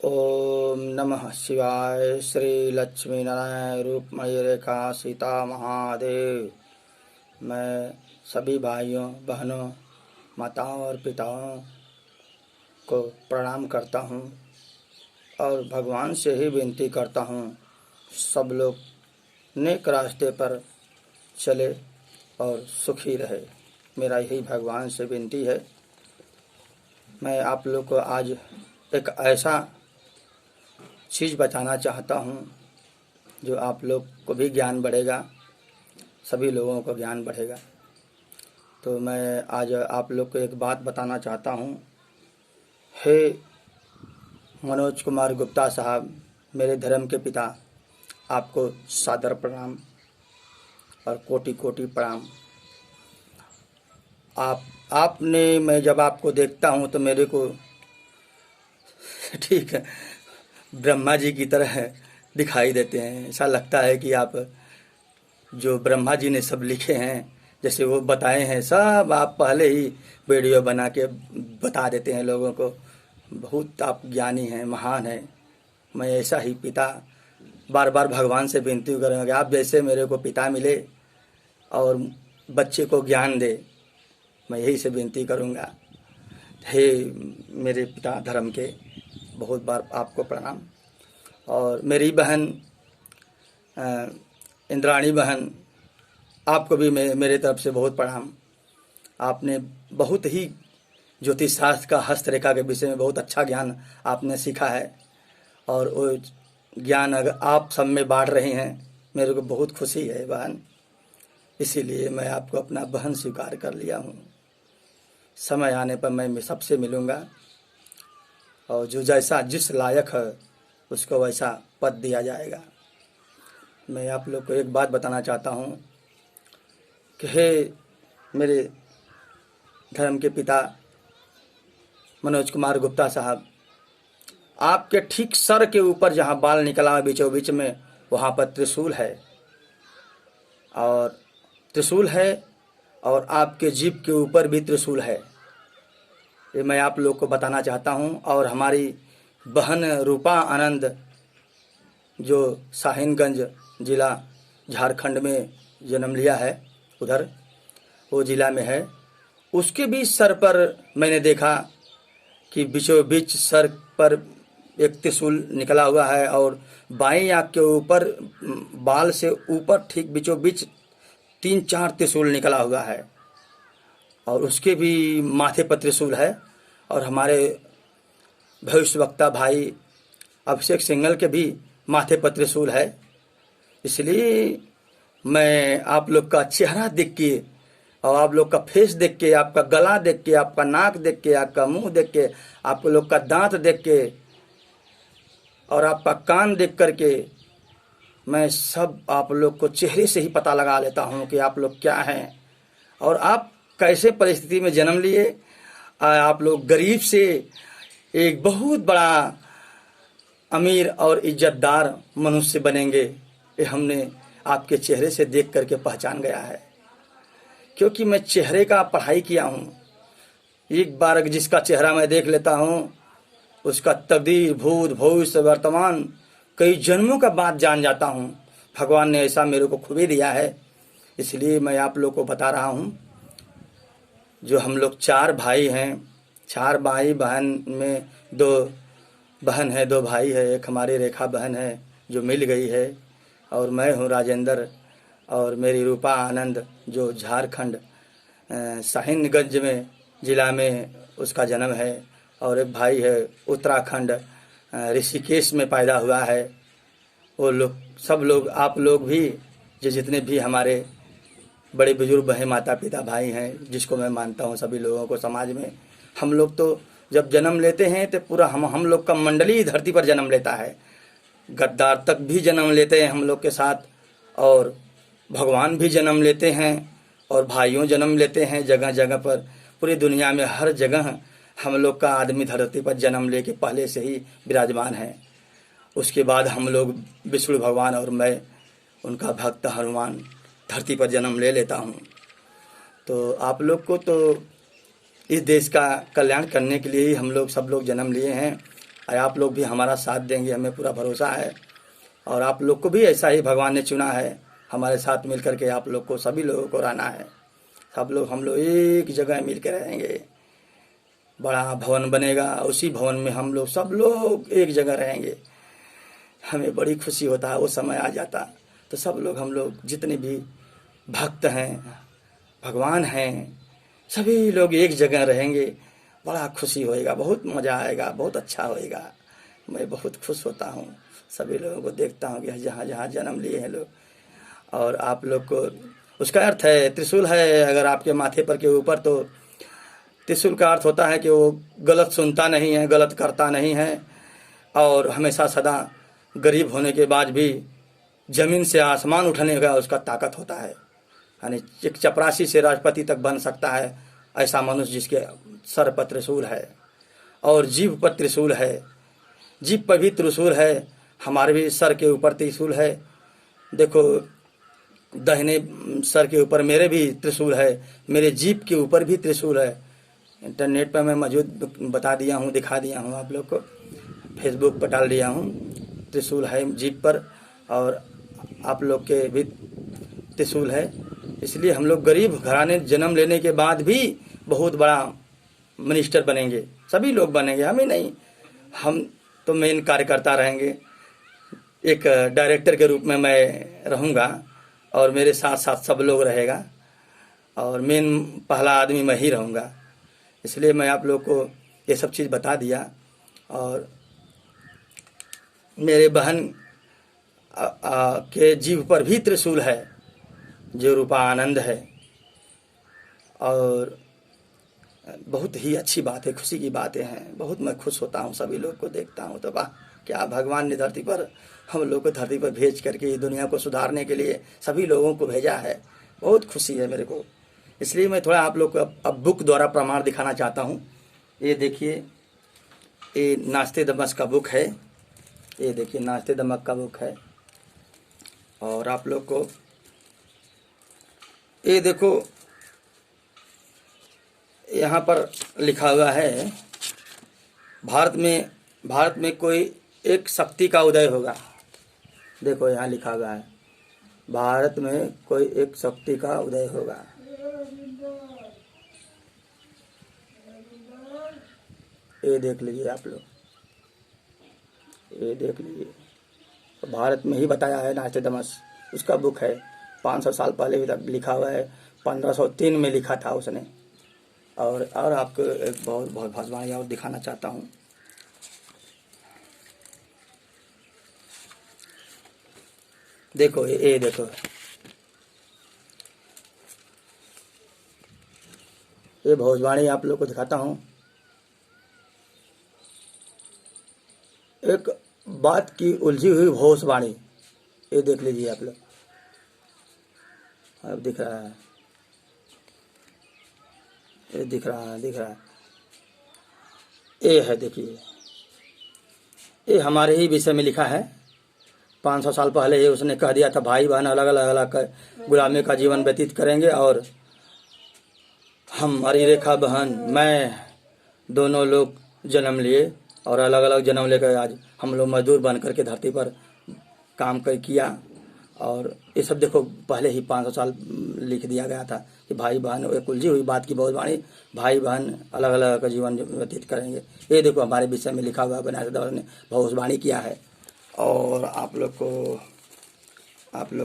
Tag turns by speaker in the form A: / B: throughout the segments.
A: ओम नमः शिवाय। श्री लक्ष्मी नारायण रूपमयी रेखा सीता महादेव। मैं सभी भाइयों बहनों माताओं और पिताओं को प्रणाम करता हूँ और भगवान से ही विनती करता हूँ सब लोग नेक रास्ते पर चले और सुखी रहे। मेरा यही भगवान से विनती है। मैं आप लोग को आज एक ऐसा चीज़ बताना चाहता हूँ जो आप लोग को भी ज्ञान बढ़ेगा, सभी लोगों को ज्ञान बढ़ेगा। तो मैं आज आप लोग को एक बात बताना चाहता हूँ। हे मनोज कुमार गुप्ता साहब, मेरे धर्म के पिता, आपको सादर प्रणाम और कोटि कोटि प्रणाम। आपने मैं जब आपको देखता हूँ तो मेरे को ठीक है ब्रह्मा जी की तरह दिखाई देते हैं। ऐसा लगता है कि आप जो ब्रह्मा जी ने सब लिखे हैं, जैसे वो बताए हैं, सब आप पहले ही वीडियो बना के बता देते हैं लोगों को। बहुत आप ज्ञानी हैं, महान हैं। मैं ऐसा ही पिता बार बार भगवान से विनती करूँगा कि आप जैसे मेरे को पिता मिले और बच्चे को ज्ञान दे। मैं यही से विनती करूँगा। हे मेरे पिता धर्म के, बहुत बार आपको प्रणाम। और मेरी बहन इंद्राणी बहन, आपको भी मेरे तरफ से बहुत प्रणाम। आपने बहुत ही ज्योतिष शास्त्र का, हस्तरेखा के विषय में बहुत अच्छा ज्ञान आपने सीखा है और वो ज्ञान अगर आप सब में बांट रहे हैं, मेरे को बहुत खुशी है बहन। इसीलिए मैं आपको अपना बहन स्वीकार कर लिया हूँ। समय आने पर मैं सबसे मिलूँगा और जो जैसा जिस लायक है उसको वैसा पद दिया जाएगा। मैं आप लोग को एक बात बताना चाहता हूँ कि हे मेरे धर्म के पिता मनोज कुमार गुप्ता साहब, आपके ठीक सर के ऊपर जहाँ बाल निकला है बीचों बीच में, वहाँ पर त्रिशूल है और आपके जीभ के ऊपर भी त्रिशूल है। ये मैं आप लोग को बताना चाहता हूँ। और हमारी बहन रूपा आनंद जो साहिबगंज ज़िला झारखंड में जन्म लिया है, उधर वो ज़िला में है, उसके भी सर पर मैंने देखा कि बीचों बीच सर पर एक त्रिशूल निकला हुआ है और बाईं आँख के ऊपर बाल से ऊपर ठीक बीचों बीच 3-4 त्रिशूल निकला हुआ है और उसके भी माथे पर त्रिशूल है। और हमारे भविष्यवक्ता भाई अभिषेक सिंघल के भी माथे पर त्रिशूल है। इसलिए मैं आप लोग का चेहरा देख के और आप लोग का फेस देख के, आपका गला देख के, आपका नाक देख के, आपका मुंह देख के, आप लोग का दांत देख के और आपका कान देख करके मैं सब आप लोग को चेहरे से ही पता लगा लेता हूँ कि आप लोग क्या हैं और आप कैसे परिस्थिति में जन्म लिए। आप लोग गरीब से एक बहुत बड़ा अमीर और इज्जतदार मनुष्य बनेंगे, ये हमने आपके चेहरे से देख करके पहचान गया है। क्योंकि मैं चेहरे का पढ़ाई किया हूँ। एक बार जिसका चेहरा मैं देख लेता हूँ, उसका तकदीर, भूत भविष्य वर्तमान कई जन्मों का बात जान जाता हूँ। भगवान ने ऐसा मेरे को खूबी दिया है। इसलिए मैं आप लोग को बता रहा हूँ। जो हम लोग 4 भाई हैं, 4 भाई बहन में 2 बहन है, 2 भाई है। एक हमारी रेखा बहन है जो मिल गई है और मैं हूँ राजेंद्र और मेरी रूपा आनंद जो झारखंड साहिबगंज में ज़िला में उसका जन्म है। और एक भाई है उत्तराखंड ऋषिकेश में पैदा हुआ है। वो लोग सब लोग, आप लोग भी, जो जितने भी हमारे बड़े बुजुर्ग हैं, माता पिता भाई हैं, जिसको मैं मानता हूँ, सभी लोगों को समाज में, हम लोग तो जब जन्म लेते हैं तो पूरा हम लोग का मंडली धरती पर जन्म लेता है। गद्दार तक भी जन्म लेते हैं हम लोग के साथ और भगवान भी जन्म लेते हैं और भाइयों जन्म लेते हैं। जगह जगह पर पूरी दुनिया में हर जगह हम लोग का आदमी धरती पर जन्म लेके पहले से ही विराजमान है। उसके बाद हम लोग विष्णु भगवान और मैं उनका भक्त हनुमान धरती पर जन्म ले लेता हूँ। तो आप लोग को तो इस देश का कल्याण करने के लिए ही हम लोग सब लोग जन्म लिए हैं और आप लोग भी हमारा साथ देंगे, हमें पूरा भरोसा है। और आप लोग को भी ऐसा ही भगवान ने चुना है, हमारे साथ मिल करके आप लोग को, सभी लोगों को रहना है। सब लोग हम लोग एक जगह मिल के रहेंगे, बड़ा भवन बनेगा, उसी भवन में हम लोग सब लोग एक जगह रहेंगे। हमें बड़ी खुशी होता है वो समय आ जाता, तो सब लोग हम लोग जितने भी भक्त हैं, भगवान हैं, सभी लोग एक जगह रहेंगे, बड़ा खुशी होएगा, बहुत मज़ा आएगा, बहुत अच्छा होएगा। मैं बहुत खुश होता हूँ सभी लोगों को देखता हूँ कि जहाँ जहाँ जन्म लिए हैं लोग। और आप लोग को उसका अर्थ है, त्रिशूल है अगर आपके माथे पर के ऊपर, तो त्रिशूल का अर्थ होता है कि वो गलत सुनता नहीं है, गलत करता नहीं है, और हमेशा सदा गरीब होने के बाद भी जमीन से आसमान उठाने का उसका ताकत होता है। यानी एक चपरासी से राष्ट्रपति तक बन सकता है ऐसा मनुष्य जिसके सर पर त्रिशूल है और जीभ पर त्रिशूल है, जीभ पर भी त्रिशूल है, हमारे भी सर के ऊपर त्रिशूल है। देखो दाहिने सर के ऊपर मेरे भी त्रिशूल है, मेरे जीभ के ऊपर भी त्रिशूल है। इंटरनेट पर मैं मौजूद बता दिया हूँ, दिखा दिया हूँ आप लोग को, फेसबुक पर डाल दिया हूँ। त्रिशूल है जीभ पर और आप लोग के भी त्रिशूल है। इसलिए हम लोग गरीब घराने जन्म लेने के बाद भी बहुत बड़ा मिनिस्टर बनेंगे, सभी लोग बनेंगे, हम ही नहीं, हम तो मेन कार्यकर्ता रहेंगे। एक डायरेक्टर के रूप में मैं रहूँगा और मेरे साथ साथ सब लोग रहेगा, और मेन पहला आदमी मैं ही रहूँगा। इसलिए मैं आप लोग को ये सब चीज़ बता दिया। और मेरे बहन के जीभ पर भी त्रिशूल है जो रूपा आनंद है, और बहुत ही अच्छी बात है, खुशी की बातें हैं। बहुत मैं खुश होता हूँ, सभी लोग को देखता हूँ तो वाह, क्या भगवान ने धरती पर हम लोग को धरती पर भेज करके ये दुनिया को सुधारने के लिए सभी लोगों को भेजा है। बहुत खुशी है मेरे को। इसलिए मैं थोड़ा आप लोग को अब बुक द्वारा प्रमाण दिखाना चाहता हूँ। ये देखिए, ये नाश्ते दमक का बुक है, ये देखिए नाश्ते दमक का बुक है। और आप लोग को ये देखो, यहाँ पर लिखा हुआ है, भारत में कोई एक शक्ति का उदय होगा। देखो यहाँ लिखा हुआ है, भारत में कोई एक शक्ति का उदय होगा। ये देख लीजिए आप लोग, ये देख लीजिए, तो भारत में ही बताया है नाश्ते दमस, उसका बुक है। 500 साल पहले भी तक लिखा हुआ है, 1503 में लिखा था उसने। और आपको एक बहुत भजवाणी और दिखाना चाहता हूँ। देखो ये देखो, ये भोजवाणी आप लोग को दिखाता हूँ। एक बात की उलझी हुई भोजवाणी, ये देख लीजिए आप लोग, अब दिख रहा है, ये दिख रहा है ये है, देखिए ये हमारे ही विषय में लिखा है। 500 साल पहले ये उसने कह दिया था, भाई बहन अलग अलग गुलामी का जीवन व्यतीत करेंगे, और हम हरी रेखा बहन मैं दोनों लोग जन्म लिए और अलग अलग जन्म लेकर आज हम लोग मजदूर बन करके धरती पर काम किया। और ये सब देखो पहले ही 500 साल लिख दिया गया था कि भाई बहन, एक उलझी हुई बात की बहुत वाणी, भाई बहन अलग अलग का जीवन व्यतीत करेंगे। ये देखो हमारे विषय में लिखा हुआ बनारस दौर ने भविष्यवाणी किया है। और आप लोग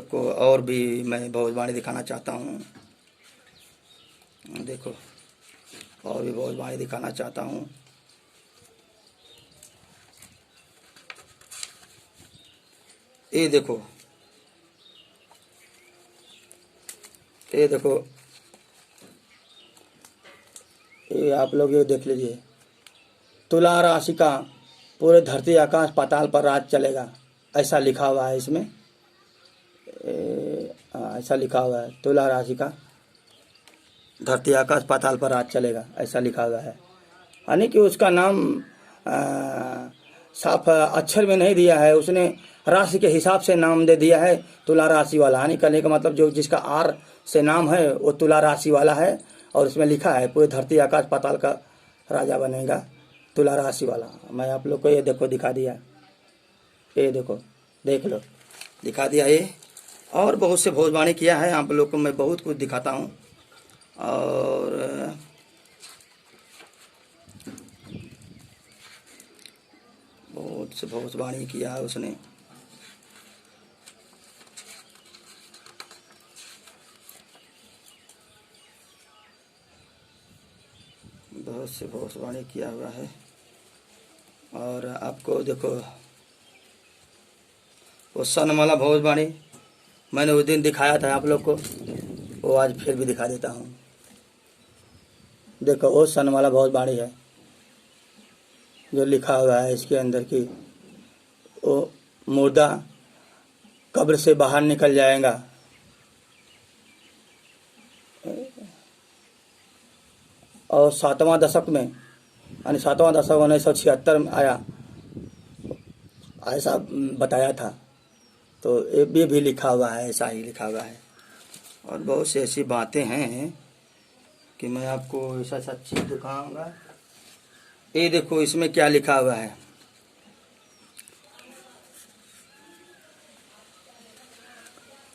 A: को और भी मैं भविष्यवाणी दिखाना चाहता हूँ। देखो और भी भविष्यवाणी दिखाना चाहता हूँ। ये देखो, ये देखो, ये आप लोग ये देख लीजिए, तुला राशि का पूरे धरती आकाश पाताल पर राज चलेगा, ऐसा लिखा हुआ है इसमें। ऐसा लिखा हुआ है, तुला राशि का धरती आकाश पाताल पर राज चलेगा, ऐसा लिखा हुआ है। यानी कि उसका नाम साफ अक्षर में नहीं दिया है, उसने राशि के हिसाब से नाम दे दिया है, तुला राशि वाला। यानी कहने का मतलब जो जिसका आर से नाम है वो तुला राशि वाला है। और उसमें लिखा है पूरे धरती आकाश पाताल का राजा बनेगा। तुला राशि वाला। मैं आप लोग को ये देखो दिखा दिया, ये देखो देख लो, दिखा दिया ये। और बहुत से भविष्यवाणी किया है, आप लोग को मैं बहुत कुछ दिखाता हूँ। और बहुत से भविष्यवाणी किया है उसने। बहुत से भविष्यवाणी किया हुआ है। और आपको देखो वो सनमाला भविष्यवाणी मैंने उस दिन दिखाया था आप लोग को, वो आज फिर भी दिखा देता हूँ। देखो वो सनमाला भविष्यवाणी है जो लिखा हुआ है इसके अंदर कि वो मुर्दा कब्र से बाहर निकल जाएगा। और 7वां दशक में, यानी 7वां दशक 1976 में आया, ऐसा बताया था। तो ये भी लिखा हुआ है, ऐसा ही लिखा हुआ है। और बहुत सी ऐसी बातें हैं कि मैं आपको ऐसा सा चीज़ दिखाऊंगा। ये देखो इसमें क्या लिखा हुआ है।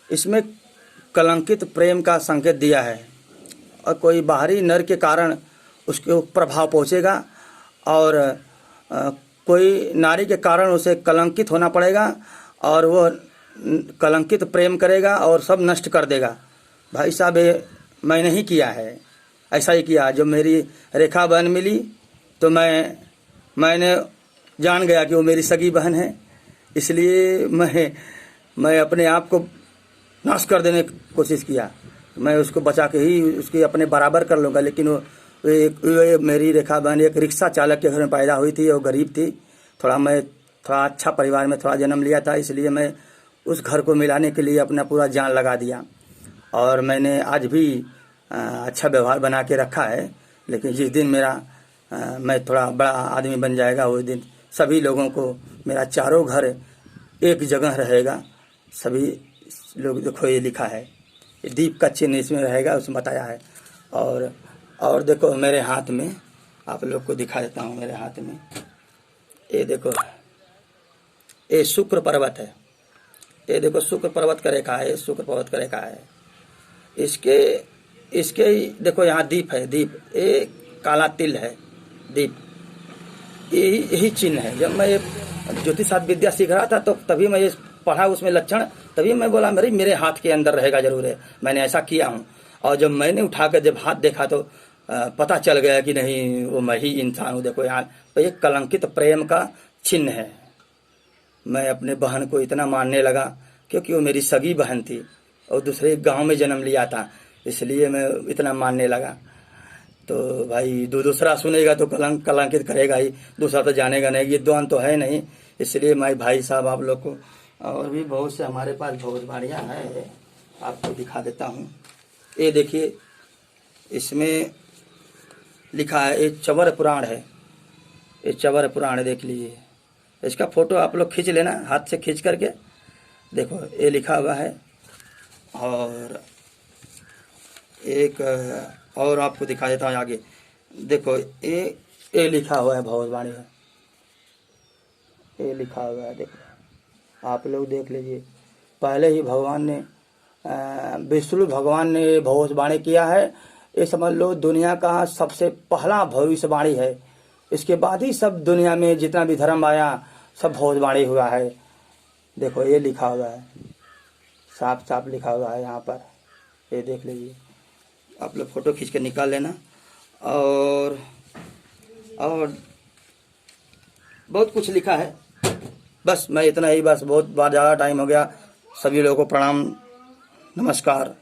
A: इसमें कलंकित प्रेम का संकेत दिया है और कोई बाहरी नर के कारण उसके प्रभाव पहुंचेगा और कोई नारी के कारण उसे कलंकित होना पड़ेगा और वो कलंकित प्रेम करेगा और सब नष्ट कर देगा। भाई साहब ये मैंने ही किया है, ऐसा ही किया। जब मेरी रेखा बहन मिली तो मैंने जान गया कि वो मेरी सगी बहन है, इसलिए मैं अपने आप को नाश कर देने की कोशिश किया। मैं उसको बचा के ही उसके अपने बराबर कर लूँगा। लेकिन वो मेरी रेखा बहन एक रिक्शा चालक के घर में पैदा हुई थी, वो गरीब थी। मैं थोड़ा अच्छा परिवार में थोड़ा जन्म लिया था, इसलिए मैं उस घर को मिलाने के लिए अपना पूरा जान लगा दिया। और मैंने आज भी अच्छा व्यवहार बना के रखा है। लेकिन जिस दिन मैं थोड़ा बड़ा आदमी बन जाएगा, उस दिन सभी लोगों को मेरा चारों घर एक जगह रहेगा। सभी लोग देखो ये लिखा है, ये दीप का चिन्ह इसमें रहेगा, उसमें बताया है। और देखो मेरे हाथ में, आप लोग को दिखा देता हूँ। मेरे हाथ में ये देखो, ये शुक्र पर्वत है। ये देखो शुक्र पर्वत का रेखा है, शुक्र पर्वत का रेखा है। इसके देखो यहाँ दीप है, दीप ये काला तिल है, दीप यही चिन्ह है। जब मैं ज्योतिष शास्त्र विद्या सीख रहा था तो तभी मैं ये पढ़ा उसमें लक्षण, तभी मैं बोला मेरे हाथ के अंदर रहेगा जरूर है। मैंने ऐसा किया हूँ। और जब मैंने उठाकर जब हाथ देखा तो पता चल गया कि नहीं, वो मैं ही इंसान हूँ। देखो यहाँ तो ये कलंकित प्रेम का चिन्ह है। मैं अपने बहन को इतना मानने लगा क्योंकि वो मेरी सगी बहन थी और दूसरे गांव में जन्म लिया था, इसलिए मैं इतना मानने लगा। तो भाई दूसरा सुनेगा तो कलंकित करेगा ही, दूसरा तो जानेगा नहीं, ये द्वंद तो है नहीं। इसलिए मैं भाई साहब आप लोग को, और भी बहुत से हमारे पास भविष्यवाणियाँ हैं, आपको दिखा देता हूँ। ये देखिए इसमें लिखा है, ये चवर पुराण है, ये चवर पुराण देख लीजिए। इसका फोटो आप लोग खींच लेना, हाथ से खींच करके देखो ये लिखा हुआ है। और एक और आपको दिखा देता हूँ आगे। देखो ये लिखा हुआ है भविष्यवाणी है, ये लिखा हुआ है, देखो आप लोग देख लीजिए। पहले ही भगवान ने विष्णु भगवान ने भविष्यवाणी किया है। ये समझ लो दुनिया का सबसे पहला भविष्यवाणी है। इसके बाद ही सब दुनिया में जितना भी धर्म आया सब भविष्यवाणी हुआ है। देखो ये लिखा हुआ है, साफ साफ लिखा हुआ है यहाँ पर, ये देख लीजिए। आप लोग फोटो खींच के निकाल लेना। और बहुत कुछ लिखा है। बस मैं इतना ही, बस बहुत बार ज़्यादा टाइम हो गया। सभी लोगों को प्रणाम, नमस्कार।